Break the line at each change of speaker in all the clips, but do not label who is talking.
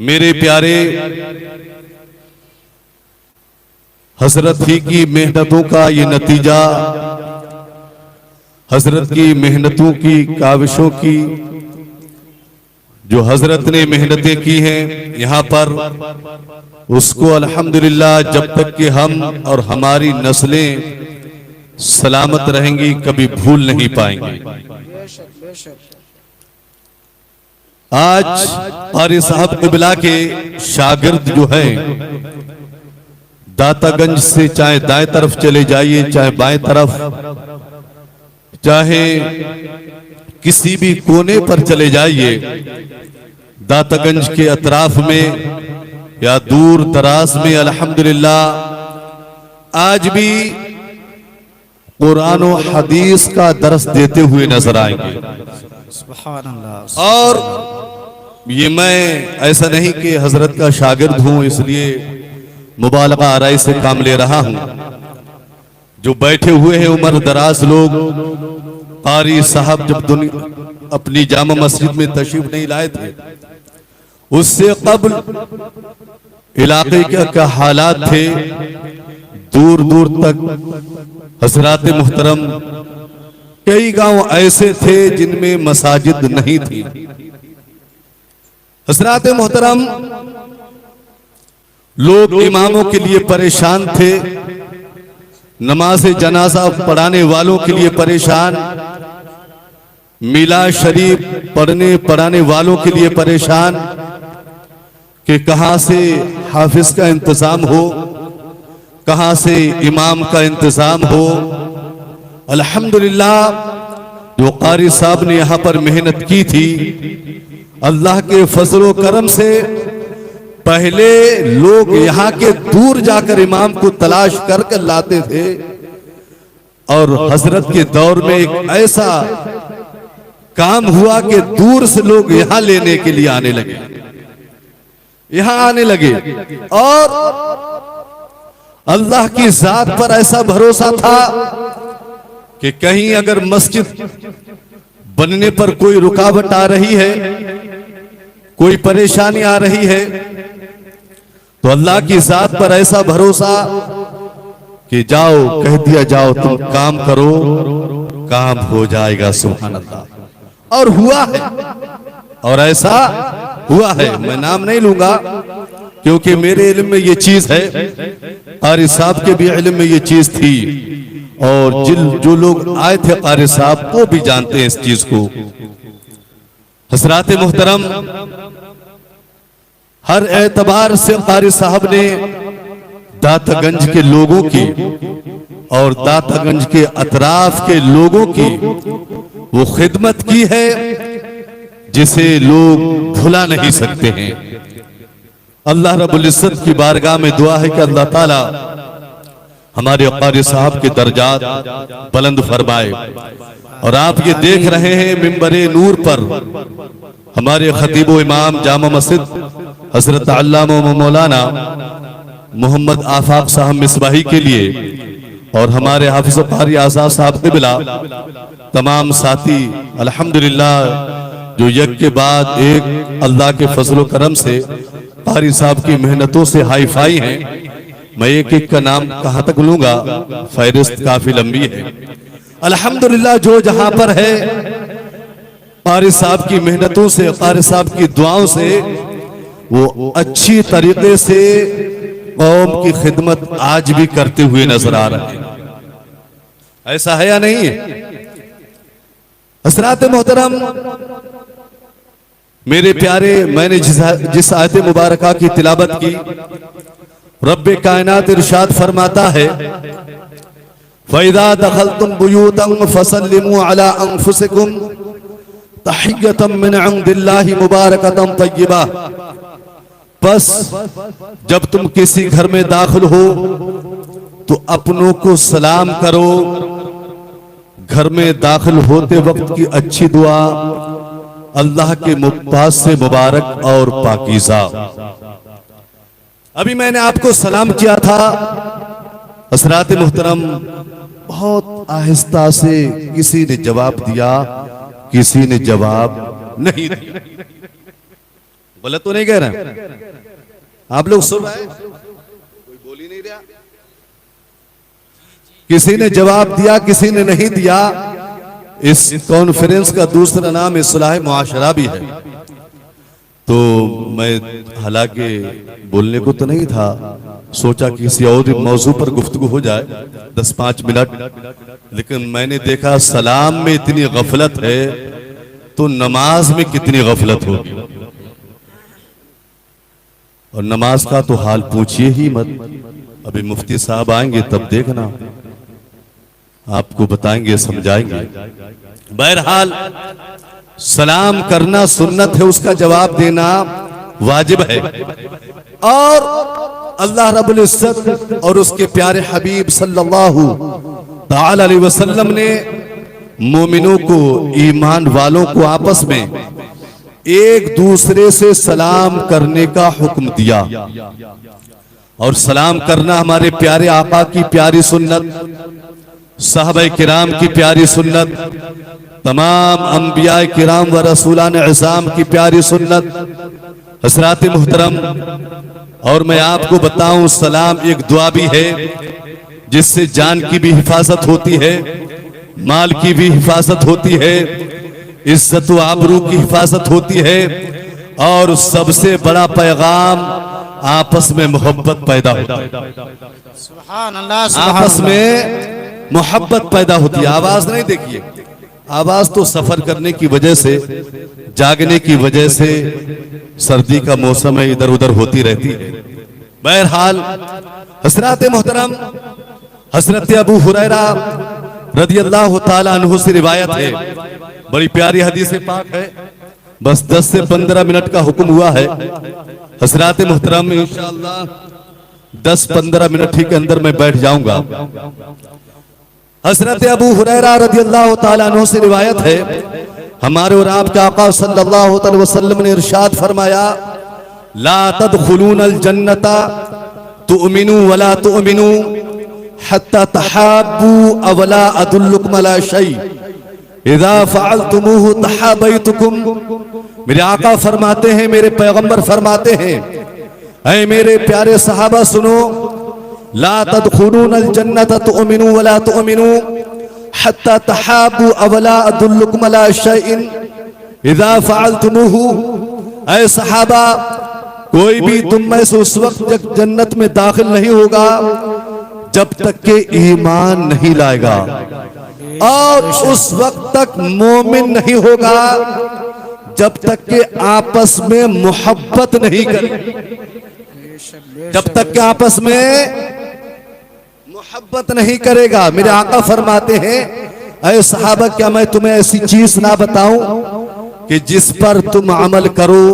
मेरे प्यारे, हजरत ही की मेहनतों का ये नतीजा, हजरत की मेहनतों की काविशों की जो हजरत ने मेहनतें की हैं यहाँ पर, उसको अल्हम्दुलिल्लाह जब तक कि हम और हमारी नस्लें सलामत रहेंगी कभी भूल नहीं पाएंगे। आज क़ारी साहब क़िबला के शागिर्द जो है, दातागंज से चाहे दाएं तरफ चले जाइए चाहे बाएं तरफ, चाहे किसी भी कोने पर चले जाइए, दातागंज के अतराफ में या दूर दराज में अल्हम्दुलिल्लाह आज भी कुरान और हदीस का दर्स देते हुए नजर आएंगे। और ये मैं ऐसा नहीं कि हजरत का शागिर्द हूं इसलिए मुबालगा आराई से काम ले रहा हूं। जो बैठे हुए हैं उम्र दराज लोग, क़ारी साहब जब अपनी जामा मस्जिद में तशरीफ नहीं लाए थे, उससे कब्ल इलाके के क्या हालात थे, दूर दूर तक हजरात मुहतरम कई गांव ऐसे थे जिनमें मसाजिद नहीं थी। हजरात मुहतरम लोग इमामों के लिए परेशान थे, नमाज जनाजा पढ़ाने वालों के लिए परेशान, मिलाद शरीफ पढ़ने पढ़ाने वालों के लिए परेशान कि कहां से हाफिज का इंतजाम हो, कहां से इमाम का इंतजाम हो। अल्हम्दुलिल्लाह जो क़ारी साहब ने यहां पर मेहनत की थी, अल्लाह के फजल करम से पहले लोग यहाँ के दूर जाकर इमाम को तलाश कर लाते थे, और हजरत के दौर में एक ऐसा काम हुआ कि दूर से लोग यहाँ लेने के लिए आने लगे, यहाँ आने लगे। और अल्लाह की जात पर ऐसा भरोसा था कि कहीं अगर मस्जिद बनने पर कोई रुकावट आ रही है, कोई परेशानी आ रही है, तो अल्लाह की जात पर ऐसा भरोसा कि जाओ, कह दिया जाओ तुम काम करो, काम हो जाएगा। सुभान अल्लाह। और हुआ है, और ऐसा हुआ है। मैं नाम नहीं लूंगा क्योंकि मेरे इल्म में ये चीज है, क़ारी साहब के भी इल्म में ये चीज थी, और जो लोग आए थे क़ारी साहब वो भी जानते हैं इस चीज को। हज़रात मुहतरम, हर एतबार से क़ारी साहब ने दातागंज के लोगों की और दातागंज के अतराफ के लोगों की वो खिदमत की है जिसे लोग भुला नहीं सकते हैं। अल्लाह रब्बुल इज्जत की बारगाह में दुआ है कि अल्लाह ताला हमारे क़ारी साहब के दर्जात बुलंद फरमाए। और आप ये देख रहे हैं मिंबरे नूर पर हमारे खतीब व इमाम जामा मस्जिद हजरत अल्लामा मौलाना मोहम्मद आफाक साहब मिसबाही के लिए, और हमारे हाफिज क़ारी आज़ाद साहब क़िबला, तमाम साथी अल्हम्दुलिल्लाह जो एक के बाद एक अल्लाह के फजल करम से क़ारी साहब की मेहनतों से हाई फाई हैं। मैं एक एक का नाम कहां तक लूंगा, फहरिस्त काफी लंबी है। अल्हम्दुलिल्लाह जो जहां पर है, क़ारी साहब की मेहनतों से, क़ारी साहब की दुआओं से वो अच्छी तरीके से कौम की खिदमत आज भी करते हुए नजर आ रहे हैं। ऐसा है या नहीं? हज़रात मोहतरम, मेरे प्यारे, मैंने जिस आयत मुबारका की तिलावत की, रब्बे कायनात इरशाद फरमाता है, फ़इज़ा दख़लतुम बुयूतन फ़सल्लिमू अला अनफुसिकुम तहिय्यतम मिन इंदिल्लाहि मुबारकतन तय्यबा। बस जब तुम किसी घर में दाखिल हो तो अपनों को सलाम करो। घर में दाखिल होते वक्त की अच्छी दुआ अल्लाह के मुख्तार से मुबारक और पाकीज़ा। अभी मैंने आपको सलाम किया था, हज़रात मुहतरम, बहुत आहिस्ता से किसी ने जवाब दिया, किसी ने जवाब नहीं दिया। गलत तो नहीं कह रहे? आप लोग सुन रहे हैं? कोई बोल ही नहीं रहा। किसी ने जवाब दिया, किसी ने नहीं दिया। इस कॉन्फ्रेंस का दूसरा नाम इस्लाह मुआशरा भी है। तो मैं हालांकि बोलने को तो नहीं था, सोचा किसी और मौजू पर गुफ्तगू हो जाए 10-5 मिनट, लेकिन मैंने देखा सलाम में इतनी गफलत है तो नमाज में कितनी गफलत होगी। और नमाज का तो हाल पूछिए ही मत। अभी मुफ्ती साहब आएंगे तब देखना, आपको बताएंगे, समझाएंगे। बहरहाल सलाम करना सुन्नत है, उसका जवाब देना वाजिब है। और अल्लाह रब्बुल इज्जत और उसके प्यारे हबीब सल्लल्लाहु ताला अलैहि वसल्लम ने मोमिनों को, ईमान वालों को आपस में एक दूसरे से सलाम करने का हुक्म दिया। और सलाम करना हमारे प्यारे आका की प्यारी सुन्नत, साहबे किराम की प्यारी सुन्नत, तमाम अंबिया किराम व रसूलान इज़ाम की प्यारी सुन्नत, हज़रात मुहतरम। और मैं आपको बताऊं, सलाम एक दुआ भी है जिससे जान की भी हिफाजत होती है, माल की भी हिफाजत होती है, इज्जत व आबरू की हिफाजत होती है। और सबसे बड़ा पैगाम आपस में मोहब्बत पैदा होता है।
सुभान अल्लाह, सुभान
आपस में मोहब्बत पैदा होती है। आवाज नहीं, देखिए आवाज तो सफर करने की वजह से, जागने की वजह से, सर्दी का मौसम है, इधर उधर होती रहती है। बहरहाल हज़रात मोहतरम, हज़रत अबू हुरैरा रदियल्लाहु ताला अन्हु से रिवायत है, बड़ी प्यारी हदीस पाक है। बस 10 से 15 मिनट का हुक्म हुआ है। हज़रात मोहतरम, इंशाअल्लाह 10-15 मिनट ही के अंदर मैं बैठ जाऊंगा। हज़रत अबू हुरैरा रदियल्लाहु ताला अन्हु से रिवायत है, हमारे और आपके आका सल्लल्लाहु अलैहि वसल्लम ने इरशाद फरमाया, ला तदखुलूनल जन्नता तुमिनू वला तुमिनू हत्ता तहाब्बू अवला अदुल्लुकुम अला शै इज़ा फ़अलतुमूहु तहाबैतुकुम। मेरे आका फरमाते हैं, मेरे पैगंबर फरमाते हैं, ऐ मेरे प्यारे सहाबा सुनो, ला तदखुलूनल जन्नता तुमिनू वला तुमिनू हत्ता तहाब्बू अवला अदुल्लुकुम अला शैइन इज़ा फ़अलतुमूहु। ऐ सहाबा, कोई भी तुम में से उस वक्त तक जन्नत में दाखिल नहीं होगा जब तक के ईमान नहीं लाएगा, और उस वक्त तक मोमिन नहीं होगा जब तक के आपस में मोहब्बत नहीं करे, जब तक के आपस में मोहब्बत नहीं करेगा। मेरे आका फरमाते हैं, ऐ सहाबा, क्या मैं तुम्हें ऐसी चीज ना बताऊं कि जिस पर तुम अमल करो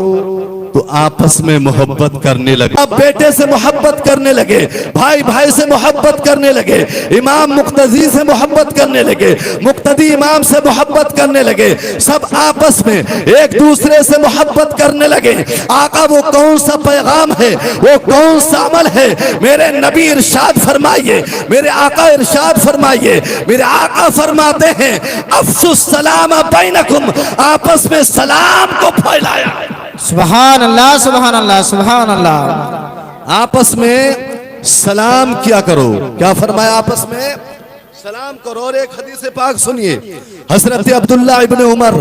तो आपस में मोहब्बत करने लगे। अब बेटे से मोहब्बत करने लगे, भाई भाई से मोहब्बत करने लगे, इमाम मुक्तदी से मोहब्बत करने लगे, मुक्तदी इमाम से मोहब्बत करने लगे, सब आपस में एक दूसरे से मोहब्बत करने लगे। आका वो कौन सा पैगाम है, वो कौन सा अमल है? मेरे नबी इरशाद फरमाइए, मेरे आका इरशाद फरमाइए। मेरे आका फरमाते हैं, अफ़्सुस सलाम बैनकुम, आपस में सलाम को फैलाया।
सुभान अल्लाह, सुभान अल्लाह, सुभान अल्लाह।
आपस में सलाम किया करो। क्या फरमाया? आपस में सलाम करो। और एक हदीस पाक सुनिए, हजरत अब्दुल्ला इब्ने उमर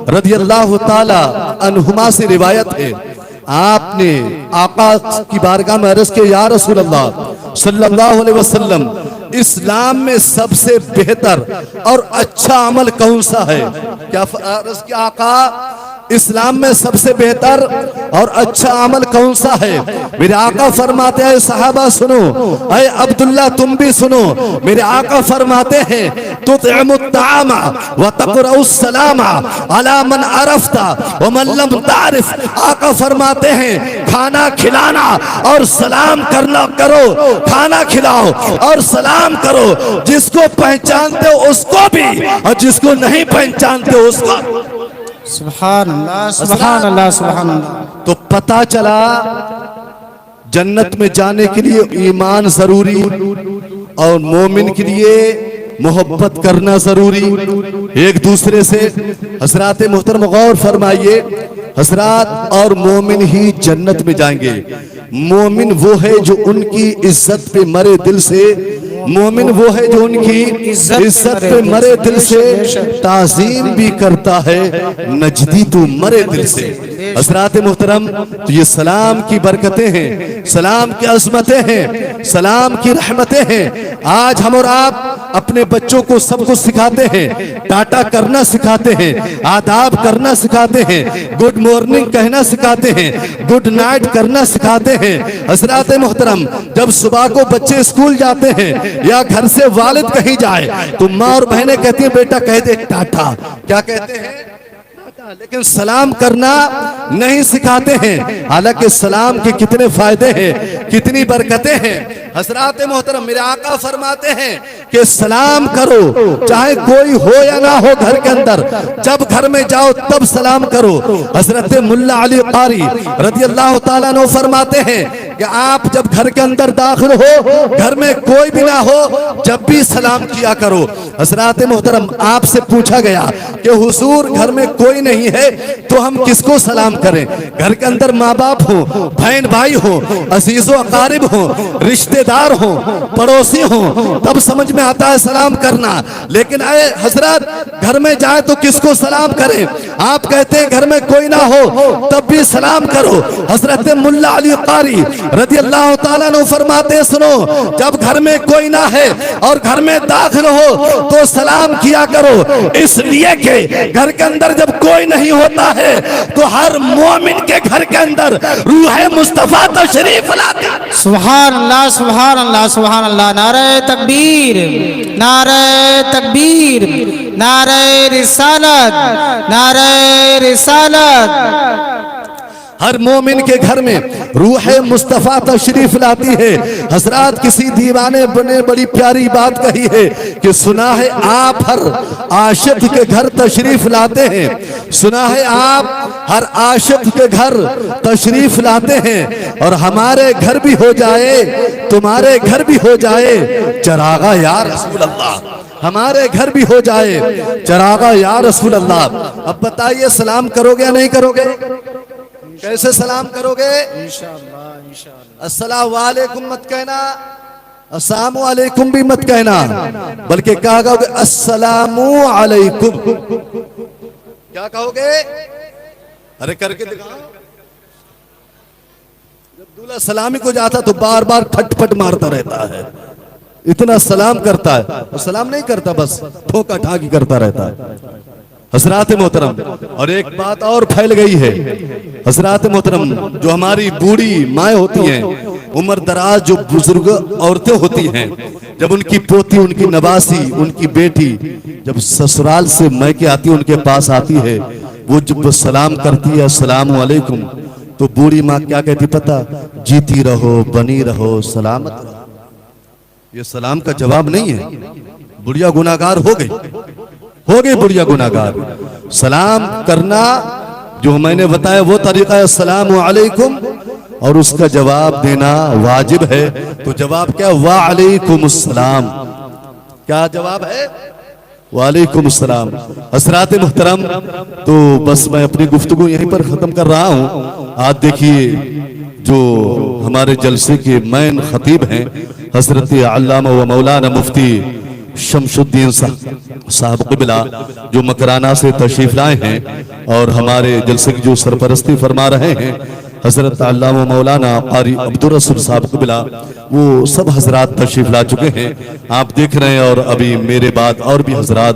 रदियल्लाहु ताला अन्हुमा से रिवायत है, आपने आका की बारगाह में अर्ज किया, या रसूल अल्लाह सल्लल्लाहु अलैहि वसल्लम, इस्लाम में सबसे बेहतर और अच्छा अमल कौन सा है? क्या अर्ज किया आका, इस्लाम में सबसे बेहतर और अच्छा अमल कौन सा है? मेरे आका फरमाते हैं, सहाबा सुनो, अय अब्दुल्ला तुम भी सुनो। मेरे आका फरमाते हैं, तुतइमुत तामा व तक़रउस सलामा अला मन अरफ्ता व मन लम तारिफ। आका फरमाते हैं, खाना खिलाना और सलाम करना करो, खाना खिलाओ और सलाम करो, जिसको पहचानते हो उसको भी और जिसको नहीं पहचानते हो उसको।
सुभान अल्लाह, सुभान अल्लाह, सुभान अल्लाह।
तो पता चला जन्नत में जाने के लिए ईमान जरूरी और मोमिन के लिए मोहब्बत करना जरूरी, एक दूसरे से। हजरात मोहतरम गौर फरमाइए, हजरात और मोमिन ही जन्नत में जाएंगे। मोमिन वो है जो उनकी इज्जत पे मरे दिल से, मोमिन वो है जो उनकी इज्जत पे मरे दिल से, ताजीम भी करता है नजदी तू मरे दिल से। हजरात मोहतरम, तो ये सलाम की बरकतें हैं, सलाम की अजमतें हैं, सलाम की रहमतें हैं। आज हम और आप अपने बच्चों को सब कुछ सिखाते हैं, टाटा करना सिखाते हैं, आदाब करना सिखाते हैं, गुड मॉर्निंग कहना सिखाते हैं, गुड नाइट करना सिखाते हैं। हजरात मोहतरम, जब सुबह को बच्चे स्कूल जाते हैं या घर से वालिद कहीं जाए तो माँ और बहनें कहती हैं बेटा कह दे टाटा। क्या कहते हैं? लेकिन सलाम करना नहीं सिखाते हैं। हालांकि सलाम के कितने फायदे हैं, कितनी बरकतें हैं। हजरात मोहतरम, मेरे आका फरमाते हैं कि सलाम करो चाहे कोई हो या ना हो घर के अंदर, जब घर में जाओ तब सलाम करो। हजरत मुल्ला अली कारी रज़ी अल्लाह ताला अन्हु फरमाते हैं कि आप जब घर के अंदर दाखिल हो, घर में कोई भी ना हो, जब भी सलाम किया करो। हजरात मोहतरम, आपसे पूछा गया कि हुजूर घर में कोई नहीं है तो हम किसको सलाम करें? घर के अंदर माँ बाप हो, बहन भाई हो, अजीजो अकारिब हो, रिश्तेदार हो, पड़ोसी हो, तब समझ में आता है सलाम करना। लेकिन आए हजरत घर में जाए तो किसको सलाम करें? आप कहते हैं घर में कोई ना हो तब भी सलाम करो। हजरत मुल्ला अली कारी रज़ी अल्लाह ताला अन्हु फरमाते, सुनो, जब घर में कोई ना है और घर में दाखिल हो तो सलाम किया करो, इसलिए कि घर के अंदर जब कोई नहीं होता है तो हर मोमिन के घर के अंदर रूह मुस्तफा तशरीफ लाती।
सुभान अल्लाह, सुभान अल्लाह, सुभान अल्लाह। नारे तकबीर, नारे तकबीर, नारे रिसालत, नारे रिसालत।
हर मोमिन के घर में रूह मुस्तफा तशरीफ लाती है। हजरात, किसी दीवाने बने बड़ी प्यारी बात कही है कि सुना है आप हर आशिक के घर तशरीफ लाते हैं, सुना है आप हर आशिक के घर तशरीफ लाते हैं। और हमारे घर भी हो जाए, तुम्हारे घर भी हो जाए चरागा या रसूल अल्लाह, हमारे घर भी हो जाए चरागा या रसूल अल्लाह। अब बताइए सलाम करोगे या नहीं करोगे? कैसे सलाम करोगे? इंशाअल्लाह, इंशाअल्लाह। अस्सलाम वालेकुम मत कहना, अस्सलामु अलैकुम भी मत कहना, बल्कि क्या कहोगे? अस्सलामु अलैकुम। क्या कहोगे? अरे करके दिखाओ। जब दूल्हा सलामी को जाता तो बार बार खटपट मारता रहता है, इतना सलाम करता है, और सलाम नहीं करता, बस ठोका ठाकी करता रहता है। हजरात मोहतरम, और एक बात और फैल गई है हजरात मोहतरम, जो हमारी बूढ़ी माएँ होती हैं, उम्र दराज जो बुजुर्ग औरतें होती हैं, जब उनकी पोती, उनकी नवासी, उनकी बेटी जब ससुराल से मैके आती है, उनके पास आती है, वो जब सलाम करती है अस्सलामु अलैकुम, तो बूढ़ी माँ क्या कहती पता? जीती रहो, बनी रहो, सलामत रहो। ये सलाम का जवाब नहीं है। बुढ़िया गुनाहगार हो गई बुढ़िया गुनाहगार। सलाम करना जो मैंने बताया वो तरीका है अस्सलामु अलैकुम, और उसका जवाब देना वाजिब है। तो जवाब क्या? वालेकुमुस्सलाम। क्या जवाब है? वालेकुमुस्सलाम। हज़रात मुहतरम, तो बस मैं अपनी गुफ्तगू यहीं पर खत्म कर रहा हूँ। आज देखिए जो हमारे जलसे के मैन खतीब हैं हजरत अल्लामा व मौलाना मुफ्ती शमशुद्दीन साहब क़िबला, जो मकराना से तशरीफ लाए हैं और हमारे जलसे की जो सरपरस्ती फरमा रहे हैं हजरत अल्लामा मौलाना क़ारी अब्दुर रसूल साहब क़िबला, वो सब हजरात तशरीफ ला चुके हैं। आप देख रहे हैं, और अभी मेरे बाद और भी हजरात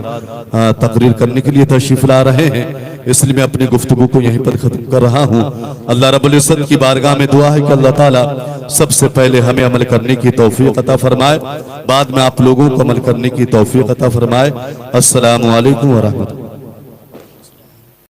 तकरीर करने के लिए तशरीफ ला रहे हैं, इसलिए मैं अपनी गुफ्तगू को यहीं पर खत्म कर रहा हूँ। अल्लाह रब्बुल इज्जत की बारगाह में दुआ है कि अल्लाह ताला सबसे पहले हमें अमल करने की तौफीक अता फरमाए, बाद में आप लोगों को अमल करने की तौफीक अता फरमाए। अस्सलामु अलैकुम व रहमतुल्लाह।